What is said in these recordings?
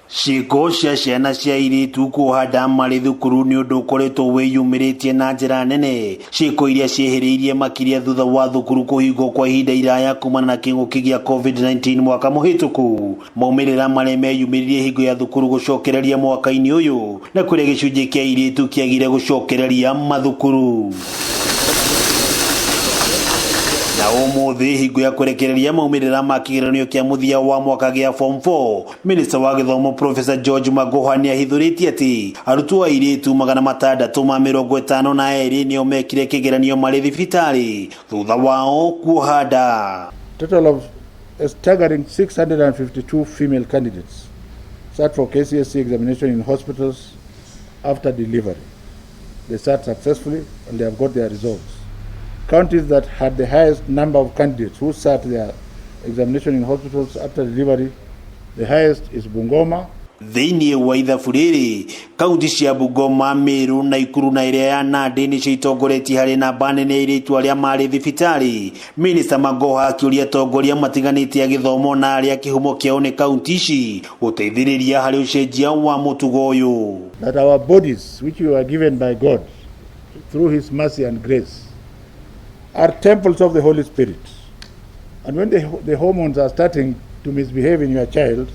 Ciĩko cia ciana cia airĩtu kũhanda marĩ thukuru nĩ ũndũ ũkoretwo wĩyumĩrĩtie na njĩra nene. Ciĩko iria ciĩhĩrĩirie makĩria thutha wa thukuru kũhingwo kwa ihinda iraya kumana na kĩng'ũki gĩa COVID-19 mwaka mũhĩtũku. Maumĩrĩra marĩa meyumĩririe hingo ya thukuru gũcokereria mwaka-inĩ ũyũ, na kũrĩa gĩcunjĩ kĩa airĩtu kĩagire gũcokereria mathukuru. Na ũmũthĩ hingo ya kũrekereria maumĩrĩra ma kĩgeranio kĩa mũthia wa mwaka gĩa Form 4, Minista wa Gĩthomo Professor George Magoha nĩ ahithũrĩtie atĩ arutwo airĩtu 652 nĩo mekire kĩgeranio marĩ thibitarĩ thutha wao kuoha nda. Total of a staggering 652 female candidates sat for KCSE examination in hospitals after delivery. They sat successfully and they have got their results. Counties that had the highest number of candidates who sat their examination in hospitals after delivery, the highest is Bungoma. Thĩinĩ wa ithabu rĩrĩ, kaunti cia Bungoma, Meru, Nakuru na ĩrĩa ya Nandi nĩcio itongoretie harĩ namba nene ya airĩtu arĩa marĩ thibitarĩ. Minista Magoha akĩũria atongoria matiganĩte a gĩthomo na arĩa kĩhumo kĩao nĩ kaunti ici gũteithĩrĩria harĩ ũcenjia wa mũtugo ũyũ. That our bodies, which we were given by God through His mercy and grace, are temples of the Holy Spirit. And when the hormones are starting to misbehave in your child,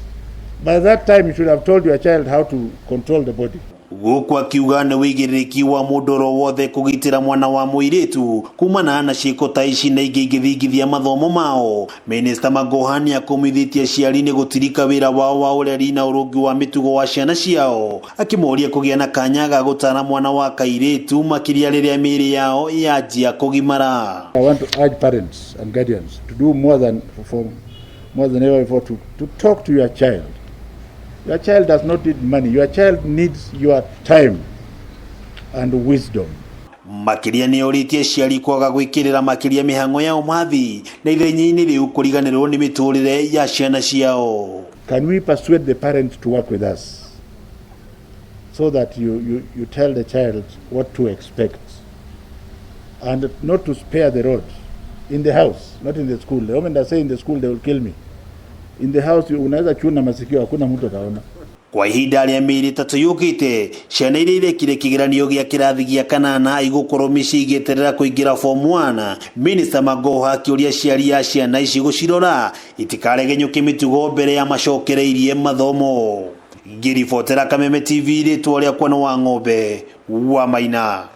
by that time you should have told your child how to control the body. Gũkũ akiuga nĩ wĩigĩrĩrĩki wa mũndũ wothe kũgitĩra mwana wa mũirĩtu kumana na ciĩko ta ici na ingĩ ingĩthingithia mathomo mao. Minista Magoha nĩ akũmithĩtie aciari nĩ gũtirika wĩra wao wa ũreri na ũrũngi wa mĩtugo wa ciana ciao, akĩmoria kũgĩa na kanya ga gũtara mwana wa kairĩtu makĩria rĩrĩa mĩĩrĩ yao yanjia kũgimara. I want to urge parents and guardians to do more than ever before to talk to your child. Your child does not need money. Your child needs your time and wisdom. Makĩria nĩ orĩtie aciari kwaga gwĩkĩrĩra makĩria mĩhang'o ya ũmathi na ithenya-inĩ rĩu kũriganĩrwo nĩ mĩtũrĩre ya ciana ciao. Can we persuade the parents to work with us so that you tell the child what to expect and not to spare the rod in the house, not in the school. The moment I say in the school they will kill me. In the house unaweza chuna masikio, hakuna mtu ataona. Kwa ihinda rĩa mĩeri 3 yũkĩte, ciana iria irekire kĩgeranio gĩa kĩrathi gĩa 8 igũkorwo mĩciĩ igĩeterera kũingĩra Form 1. Minista Magoha akĩũria aciari a ciana ici gũcirora itikaregenyũke mĩtugo mbere ya macokereirie mathomo. Ngĩribotera Kameme TV, rĩtwa rĩakwa nĩ Wang'ombe wa Maina.